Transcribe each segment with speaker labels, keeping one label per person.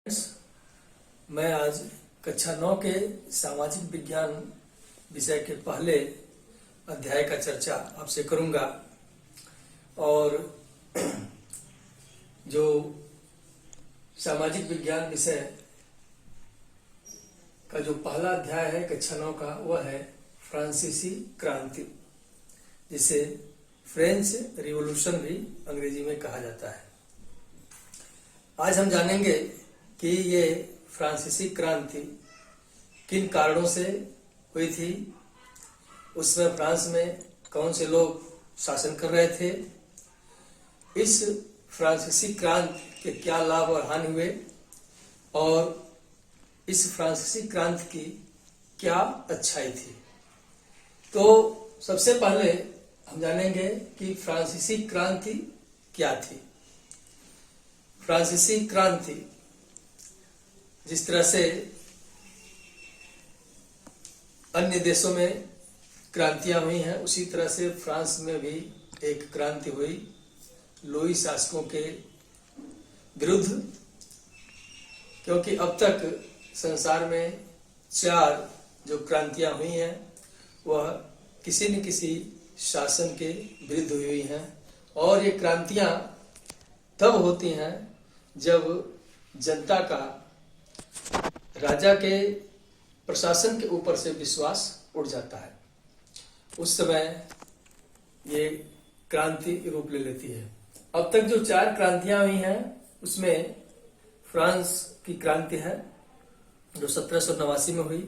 Speaker 1: मैं आज कक्षा 9 के सामाजिक विज्ञान विषय के पहले अध्याय का चर्चा आपसे करूंगा। और जो सामाजिक विज्ञान विषय का जो पहला अध्याय है कक्षा 9 का, वह है फ्रांसीसी क्रांति, जिसे फ्रेंच रिवॉल्यूशन भी अंग्रेजी में कहा जाता है। आज हम जानेंगे कि ये फ्रांसीसी क्रांति किन कारणों से हुई थी, उसमें फ्रांस में कौन से लोग शासन कर रहे थे, इस फ्रांसीसी क्रांति के क्या लाभ और हानि हुए, और इस फ्रांसीसी क्रांति की क्या अच्छाई थी। तो सबसे पहले हम जानेंगे कि फ्रांसीसी क्रांति क्या थी। फ्रांसीसी क्रांति जिस तरह से अन्य देशों में क्रांतियां हुई हैं, उसी तरह से फ्रांस में भी एक क्रांति हुई लुई शासकों के विरुद्ध। क्योंकि अब तक संसार में 4 जो क्रांतियां हुई हैं वह किसी न किसी शासन के विरुद्ध हुई हैं, और ये क्रांतियां तब होती हैं जब जनता का राजा के प्रशासन के ऊपर से विश्वास उठ जाता है। उस समय ये क्रांति रूप ले लेती है। अब तक जो 4 क्रांतियां हुई हैं उसमें फ्रांस की क्रांति है जो 1789 में हुई।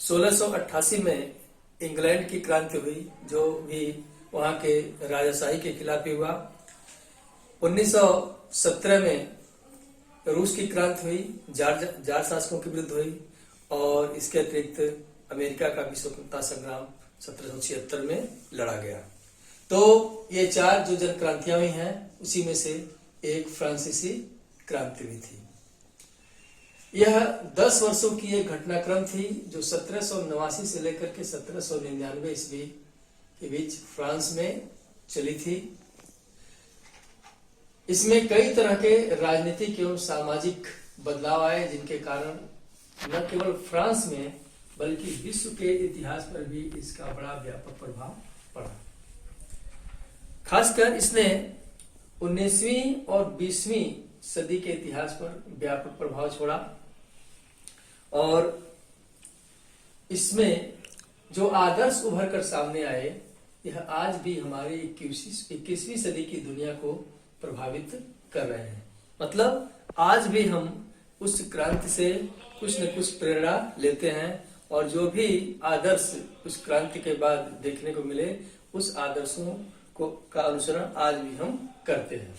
Speaker 1: 1688 में इंग्लैंड की क्रांति हुई जो भी वहां के राजाशाही के खिलाफ हुआ। 1917 में रूस की क्रांति हुई, जार शासकों के विरुद्ध हुई। और इसके अतिरिक्त अमेरिका का भी स्वतंत्रता संग्राम 1776 में लड़ा गया। तो ये 4 जो जन क्रांतियां हुई हैं उसी में से एक फ्रांसीसी क्रांति भी थी। यह 10 वर्षों की एक घटनाक्रम थी जो 1789 से लेकर के 1799 ईस्वी के बीच फ्रांस में चली थी। इसमें कई तरह के राजनीतिक एवं सामाजिक बदलाव आए, जिनके कारण न केवल फ्रांस में बल्कि विश्व के इतिहास पर भी इसका बड़ा व्यापक प्रभाव पड़ा। खासकर इसने 19वीं और 20वीं सदी के इतिहास पर व्यापक प्रभाव छोड़ा। और इसमें जो आदर्श उभर कर सामने आए, यह आज भी हमारी 21वीं सदी की दुनिया को प्रभावित कर रहे हैं। मतलब आज भी हम उस क्रांति से कुछ न कुछ प्रेरणा लेते हैं, और जो भी आदर्श उस क्रांति के बाद देखने को मिले, उस आदर्शों का अनुसरण आज भी हम करते हैं।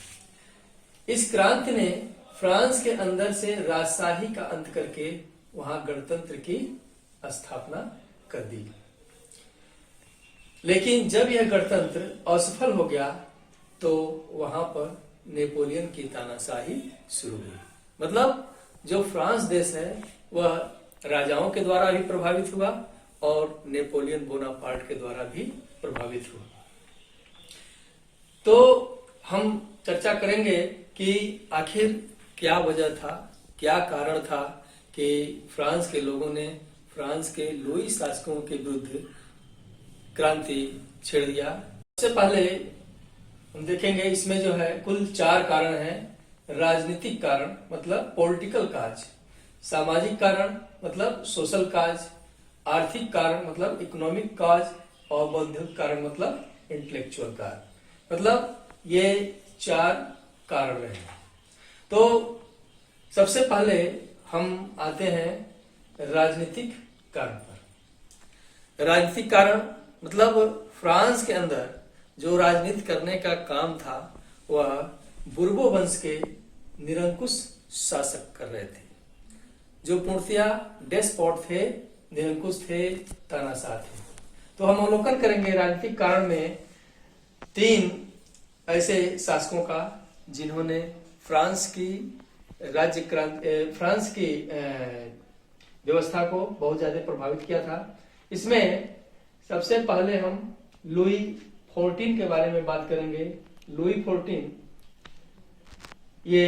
Speaker 1: इस क्रांति ने फ्रांस के अंदर से राजशाही का अंत करके वहां गणतंत्र की स्थापना कर दी। लेकिन जब यह गणतंत्र असफल हो गया तो वहां पर नेपोलियन की तानाशाही शुरू हुई। मतलब जो फ्रांस देश है वह राजाओं के द्वारा भी प्रभावित हुआ और नेपोलियन बोनापार्ट के द्वारा भी प्रभावित हुआ। तो हम चर्चा करेंगे कि आखिर क्या वजह था, क्या कारण था कि फ्रांस के लोगों ने फ्रांस के लुई शासकों के विरुद्ध क्रांति छेड़ दिया। सबसे पहले हम देखेंगे इसमें जो है कुल 4 कारण हैं। राजनीतिक कारण मतलब पॉलिटिकल काज, सामाजिक कारण मतलब सोशल काज, आर्थिक कारण मतलब इकोनॉमिक काज, और बौद्धिक कारण मतलब इंटेलेक्चुअल काज। मतलब ये 4 कारण रहे। तो सबसे पहले हम आते हैं राजनीतिक कारण पर। राजनीतिक कारण मतलब फ्रांस के अंदर जो राजनीति करने का काम था वह बुर्बो वंश के निरंकुश शासक कर रहे थे, जो पूर्णतया डेस्पोट थे, निरंकुश थे, तानाशाह थे। तो हम अवलोकन करेंगे राजनीतिक कारण में 3 ऐसे शासकों का जिन्होंने फ्रांस की फ्रांस की व्यवस्था को बहुत ज्यादा प्रभावित किया था। इसमें सबसे पहले हम लुई 14 के बारे में बात करेंगे। लुई 14 ये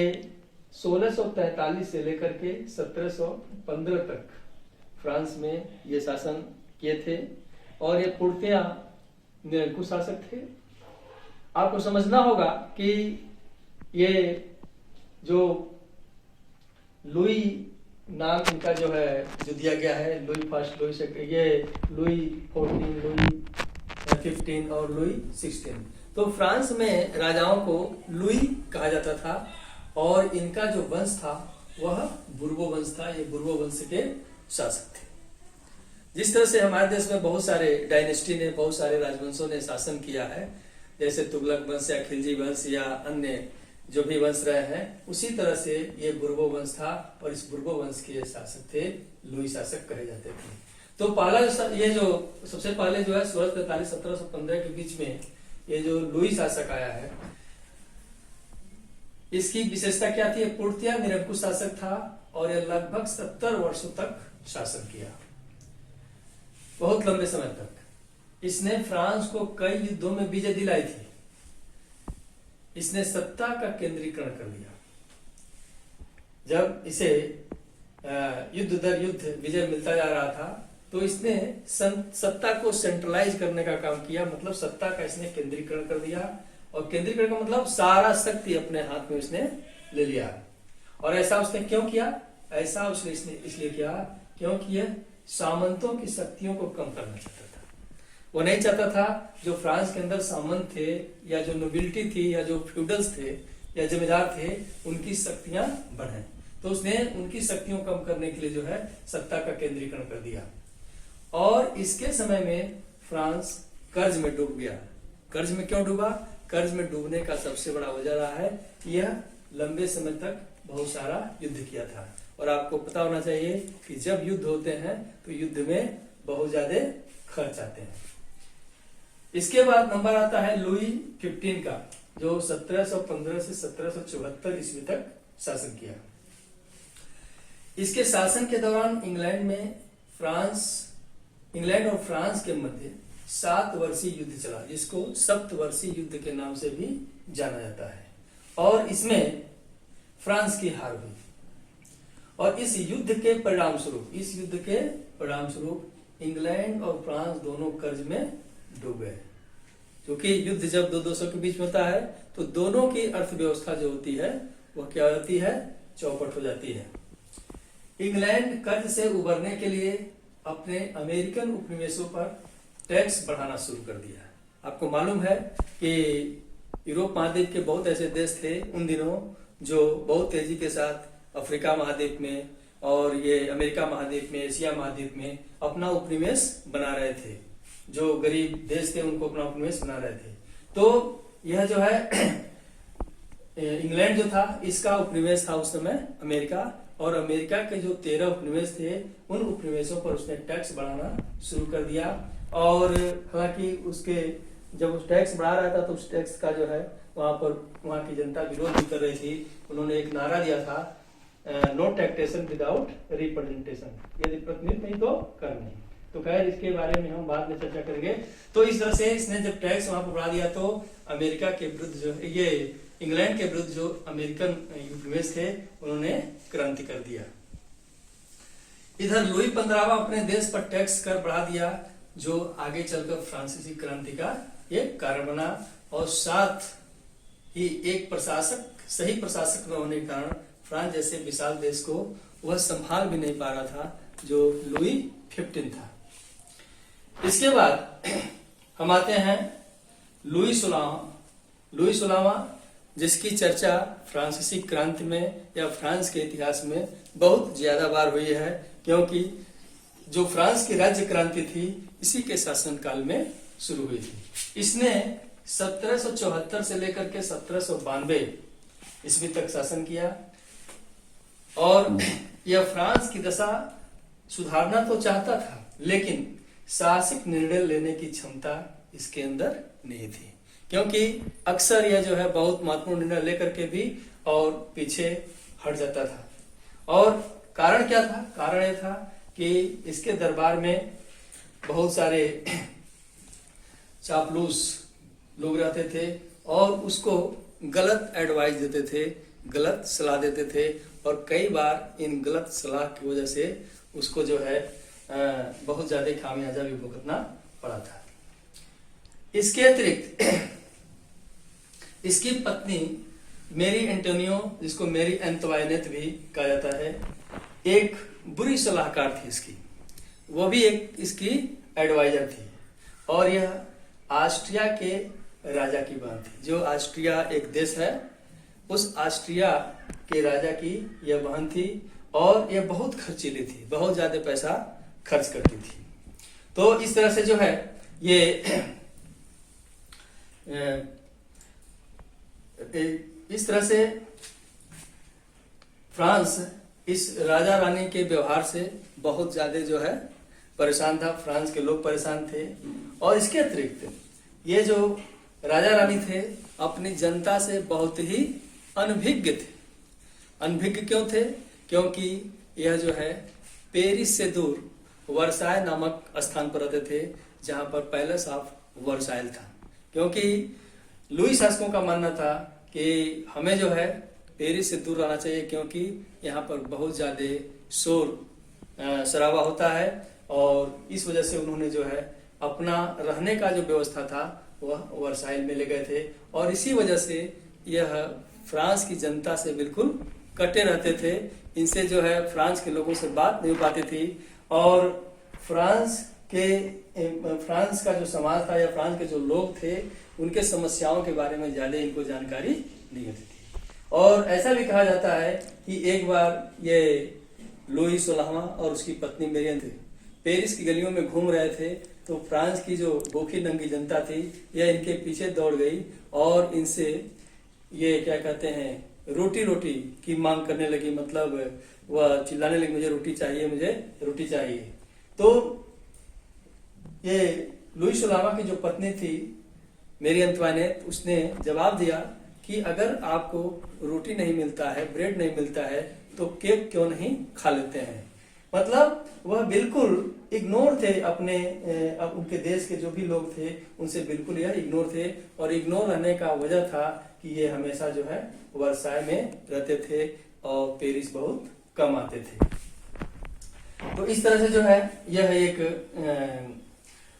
Speaker 1: 1643 से लेकर के 1715 तक फ्रांस में ये शासन किए थे और ये पूर्णतया निरंकुश शासक थे। आपको समझना होगा कि ये जो लुई नाम इनका जो है जो दिया गया है, लुई फर्स्ट, लुई सेकंड, ये लुई 14, लुई 15 और लुई 16। तो फ्रांस में राजाओं को लुई कहा जाता था और इनका जो वंश था वह बुर्बो वंश था। ये बुर्बो वंश के शासक थे। जिस तरह से हमारे देश में बहुत सारे डायनेस्टी ने, बहुत सारे राजवंशों ने शासन किया है, जैसे तुगलक वंश या खिलजी वंश या अन्य जो भी वंश रहे हैं, उसी तरह से ये बुर्बो वंश था और इस बुर्बो वंश के शासक थे लुई शासक कहे जाते थे। तो पहला ये जो सबसे पहले जो है 1643 1715 के बीच में ये जो लुई शासक आया है, इसकी विशेषता क्या थी? पूर्णतया निरंकुश शासक था और यह लगभग 70 वर्षों तक शासन किया, बहुत लंबे समय तक। इसने फ्रांस को कई युद्धों में विजय दिलाई थी। इसने सत्ता का केंद्रीकरण कर दिया। जब इसे युद्ध दर युद्ध विजय मिलता जा रहा था तो इसने सत्ता को सेंट्रलाइज करने का काम किया, मतलब सत्ता का इसने केंद्रीकरण कर दिया। और केंद्रीकरण का मतलब सारा शक्ति अपने हाथ में उसने ले लिया। और ऐसा उसने क्यों किया? ऐसा उसने इसलिए किया क्योंकि यह सामंतों की शक्तियों को कम करना चाहता था। वो नहीं चाहता था जो फ्रांस के अंदर सामंत थे या जो नोबिलिटी थी या जो फ्यूडल्स थे या जमींदार थे, उनकी शक्तियां बढ़े। तो उसने उनकी शक्तियों कम करने के लिए जो है सत्ता का केंद्रीकरण कर दिया। और इसके समय में फ्रांस कर्ज में डूब गया। कर्ज में क्यों डूबा? कर्ज में डूबने का सबसे बड़ा वजह रहा है यह लंबे समय तक बहुत सारा युद्ध किया था। और आपको पता होना चाहिए कि जब युद्ध होते हैं तो युद्ध में बहुत ज्यादा खर्च आते हैं। इसके बाद नंबर आता है लुई 15 का, जो 1715 से 1774 ईस्वी तक शासन किया। इसके शासन के दौरान इंग्लैंड और फ्रांस के मध्य 7 वर्षीय युद्ध चला, जिसको सप्तवर्षीय युद्ध के नाम से भी जाना जाता है। और इसमें फ्रांस की हार हुई और इस युद्ध के परिणाम स्वरूप इंग्लैंड और फ्रांस दोनों कर्ज में डूब गए। क्योंकि युद्ध जब दो देशों के बीच में होता है तो दोनों की अर्थव्यवस्था जो होती है वह क्या होती है? चौपट हो जाती है। इंग्लैंड कर्ज से उबरने के लिए अपने अमेरिकन उपनिवेशों पर टैक्स बढ़ाना शुरू कर दिया। आपको मालूम है कि यूरोप महाद्वीप के बहुत ऐसे देश थे उन दिनों जो बहुत तेजी के साथ अफ्रीका महाद्वीप में और ये अमेरिका महाद्वीप में, एशिया महाद्वीप में अपना उपनिवेश बना रहे थे। जो गरीब देश थे उनको अपना उपनिवेश बना रहे थे। तो यह जो है इंग्लैंड जो था इसका उपनिवेश था उस समय अमेरिका, और अमेरिका के जो 13 उपनिवेश थे उन उपनिवेशों पर उसने टैक्स बढ़ाना शुरू कर दिया। और हालांकि उसके जब उस टैक्स बढ़ा रहा था तो उस टैक्स का जो है वहां की जनता विरोध भी कर रही थी। उन्होंने एक नारा दिया था, नो टैक्सेशन विदाउट रिप्रेजेंटेशन, यदि प्रतिनिधित्व नहीं तो कर नहीं। तो खैर इसके बारे में हम बाद में चर्चा करेंगे। तो इस तरह से इसने जब टैक्स वहां पर बढ़ा दिया तो अमेरिका के विरुद्ध जो ये इंग्लैंड के विरुद्ध जो अमेरिकन उपनिवेश थे उन्होंने क्रांति कर दिया। इधर लुई 15वां अपने देश पर टैक्स कर बढ़ा दिया, जो आगे चलकर फ्रांसीसी क्रांति का एक कारण बना। और साथ ही एक सही प्रशासक न होने के कारण फ्रांस जैसे विशाल देश को वह संभाल भी नहीं पा रहा था, जो लुई 15 था। इसके बाद हम आते हैं लुई 16वां, जिसकी चर्चा फ्रांसीसी क्रांति में या फ्रांस के इतिहास में बहुत ज्यादा बार हुई है, क्योंकि जो फ्रांस की राज्य क्रांति थी इसी के शासन काल में शुरू हुई थी। इसने 1774 से लेकर के 1792 ईस्वी तक शासन किया और यह फ्रांस की दशा सुधारना तो चाहता था, लेकिन साहसिक निर्णय लेने की क्षमता इसके अंदर नहीं थी, क्योंकि अक्सर यह जो है बहुत महत्वपूर्ण निर्णय लेकर के भी और पीछे हट जाता था। और कारण क्या था? कारण यह था कि इसके दरबार में बहुत सारे चापलूस लोग रहते थे और उसको गलत एडवाइस देते थे गलत सलाह देते थे और कई बार इन गलत सलाह की वजह से उसको जो है बहुत ज्यादा खामियाजा भी भुगतना पड़ा था। इसके अतिरिक्त इसकी पत्नी मेरी एंटोनियो, जिसको मेरी एंतोवाइनेट भी कहा जाता है, एक बुरी सलाहकार थी इसकी। वो भी एक इसकी एडवाइजर थी और यह ऑस्ट्रिया के राजा की बहन थी। जो ऑस्ट्रिया एक देश है, उस ऑस्ट्रिया के राजा की यह बहन थी और यह बहुत खर्चीली थी, बहुत ज्यादा पैसा खर्च करती थी। तो इस तरह से जो है ये इस तरह से फ्रांस इस राजा रानी के व्यवहार से बहुत ज्यादा जो है परेशान था। फ्रांस के लोग परेशान थे और इसके अतिरिक्त ये जो राजा रानी थे अपनी जनता से बहुत ही अनभिज्ञ थे। अनभिज्ञ क्यों थे? क्योंकि यह जो है पेरिस से दूर वर्साय नामक स्थान पर रहते थे, जहां पर पैलेस ऑफ वर्साइल था। क्योंकि लुई शासकों का मानना था कि हमें जो है पेरिस से दूर रहना चाहिए, क्योंकि यहाँ पर बहुत ज्यादा शोर शराबा होता है और इस वजह से उन्होंने जो है अपना रहने का जो व्यवस्था था वह वर्साइल में ले गए थे। और इसी वजह से यह फ्रांस की जनता से बिल्कुल कटे रहते थे। इनसे जो है फ्रांस के लोगों से बात नहीं हो पाती थी और फ्रांस का जो समाज था या फ्रांस के जो लोग थे उनके समस्याओं के बारे में ज्यादा इनको जानकारी नहीं होती थी। और ऐसा भी कहा जाता है कि एक बार ये लुई 16वां और उसकी पत्नी मेरियन थे, पेरिस की गलियों में घूम रहे थे, तो फ्रांस की जो भूखी नंगी जनता थी यह इनके पीछे दौड़ गई और इनसे ये क्या कहते हैं रोटी रोटी की मांग करने लगी। मतलब वह चिल्लाने लगी, मुझे रोटी चाहिए, मुझे रोटी चाहिए। तो ये लुई 16वां की जो पत्नी थी मेरी एंतोइनेट, उसने जवाब दिया कि अगर आपको रोटी नहीं मिलता है, ब्रेड नहीं मिलता है, तो केक क्यों नहीं खा लेते हैं। मतलब वह बिल्कुल इग्नोर थे अपने उनके देश के जो भी लोग थे उनसे बिल्कुल यह इग्नोर थे। और इग्नोर रहने का वजह था कि ये हमेशा जो है वर्साय में रहते थे और पेरिस बहुत कम आते थे। तो इस तरह से जो है यह एक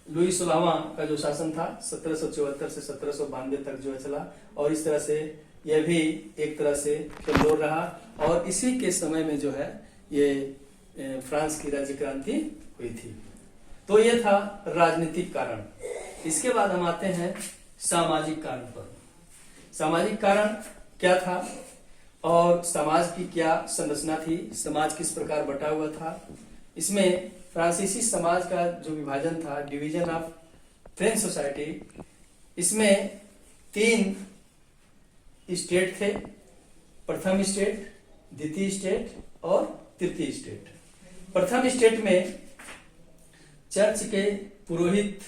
Speaker 1: लुई 16वां का जो शासन था 1774 से 1792 तक जो है चला और इस तरह से यह भी एक तरह से कमजोर रहा। और इसी के समय में जो है ये फ्रांस की राज्य क्रांति हुई थी। तो यह था राजनीतिक कारण। इसके बाद हम आते हैं सामाजिक कारण पर। सामाजिक कारण क्या था और समाज की क्या संरचना थी, समाज किस प्रकार बटा हुआ था। इसमें फ्रांसीसी समाज का जो विभाजन था, डिवीजन ऑफ फ्रेंच सोसाइटी, इसमें 3 स्टेट थे। प्रथम स्टेट, द्वितीय स्टेट और तृतीय स्टेट। प्रथम स्टेट में चर्च के पुरोहित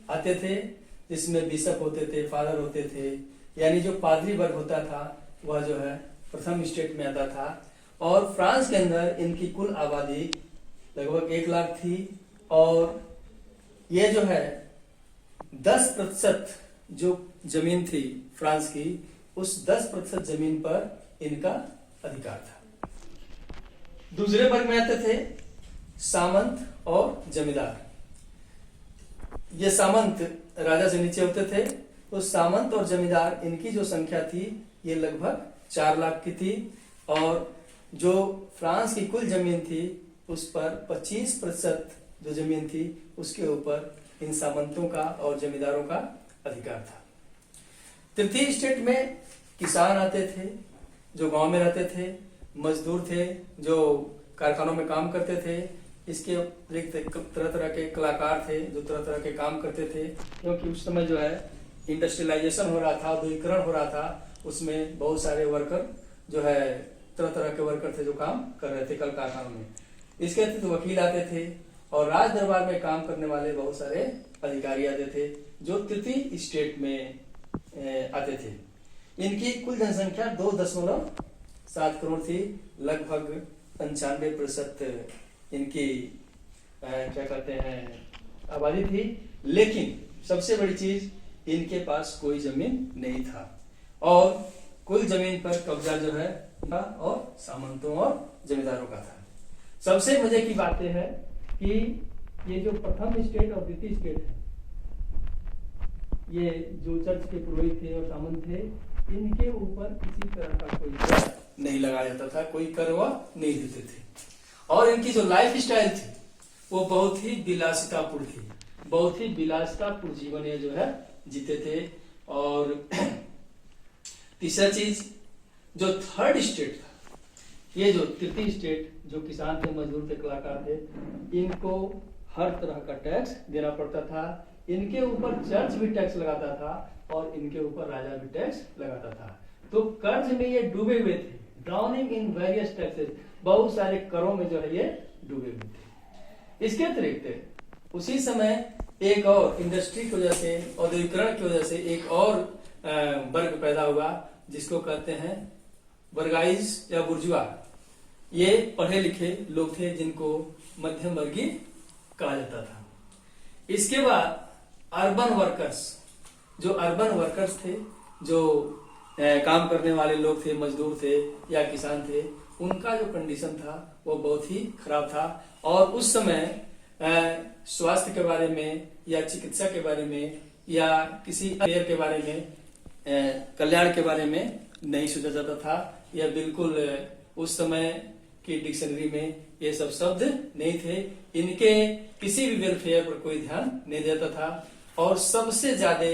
Speaker 1: आते थे, जिसमें बिशप होते थे, फादर होते थे, यानी जो पादरी वर्ग होता था वह जो है प्रथम स्टेट में आता था। और फ्रांस के अंदर इनकी कुल आबादी लगभग 1 लाख थी और ये जो है 10% जो जमीन थी फ्रांस की, उस 10% जमीन पर इनका अधिकार था। दूसरे वर्ग में आते थे सामंत और जमींदार। ये सामंत राजा से नीचे होते थे, तो सामंत और जमींदार इनकी जो संख्या थी ये लगभग 4 लाख की थी। और जो फ्रांस की कुल जमीन थी उस पर 25% जो जमीन थी उसके ऊपर इन सामंतों का और जमींदारों का अधिकार था। तृतीय स्टेट में किसान आते थे जो गांव में रहते थे, मजदूर थे जो कारखानों में काम करते थे। इसके अतिरिक्त तरह तरह के कलाकार थे जो तरह तरह के काम करते थे, क्योंकि उस समय जो है इंडस्ट्रियलाइजेशन हो रहा था, औद्योगिकरण हो रहा था। उसमें बहुत सारे वर्कर जो है तरह तरह के वर्कर थे जो काम कर रहे थे कल कारखानों में। इसके अतिरिक्त वकील आते थे और राज दरबार में काम करने वाले बहुत सारे अधिकारी आते थे जो तृतीय स्टेट में आते थे। इनकी कुल जनसंख्या 2.7 करोड़ थी। लगभग 95% इनकी क्या कहते हैं आबादी थी। लेकिन सबसे बड़ी चीज, इनके पास कोई जमीन नहीं था। और कुल जमीन पर कब्जा जो है था और सामंतों और जमींदारों का था। सबसे मजे की बात यह है कि ये जो प्रथम स्टेट और द्वितीय स्टेट है, ये जो चर्च के पुरोहित थे और सामंत थे, इनके ऊपर किसी तरह का कोई कर नहीं लगाया जाता था, कोई कर वह नहीं देते थे। और इनकी जो लाइफ स्टाइल थी वो बहुत ही विलासितापूर्ण थी, बहुत ही विलासितापूर्ण जीवन ये जो है जीते थे। और तीसरा चीज, जो थर्ड स्टेट था, ये जो तृतीय स्टेट, जो किसान थे, मजदूर थे, कलाकार थे, इनको हर तरह का टैक्स देना पड़ता था। इनके ऊपर चर्च भी टैक्स लगाता था और इनके ऊपर राजा भी टैक्स लगाता था। तो कर्ज में ये डूबे हुए थे, ड्राउनिंग इन वेरियस टैक्सेस, बहुत सारे करों में जो है ये डूबे हुए थे। इसके अतिरिक्त उसी समय एक और इंडस्ट्री की वजह से, औद्योगिकरण की वजह से एक और वर्ग पैदा हुआ जिसको कहते हैं वर्गाइज या बुर्जुआ। ये पढ़े लिखे लोग थे जिनको मध्यम वर्गीय कहा जाता था। इसके बाद अर्बन वर्कर्स, जो अर्बन वर्कर्स थे, जो काम करने वाले लोग थे, मजदूर थे या किसान थे, उनका जो कंडीशन था वो बहुत ही खराब था। और उस समय स्वास्थ्य के बारे में या चिकित्सा के बारे में या किसी अफेयर के बारे में, कल्याण के बारे में नहीं सोचा जाता था। यह बिल्कुल उस समय की डिक्शनरी में ये सब शब्द नहीं थे। इनके किसी भी वेलफेयर पर कोई ध्यान नहीं देता था और सबसे ज्यादा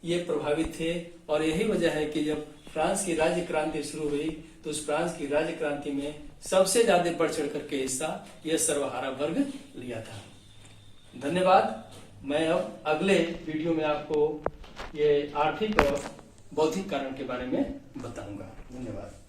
Speaker 1: ये प्रभावित थे। और यही वजह है कि जब फ्रांस की राज्य क्रांति शुरू हुई तो उस फ्रांस की राज्य क्रांति में सबसे ज्यादा बढ़ चढ़ करके हिस्सा यह सर्वहारा वर्ग लिया था। धन्यवाद। मैं अब अगले वीडियो में आपको ये आर्थिक और बौद्धिक कारण के बारे में बताऊंगा। धन्यवाद।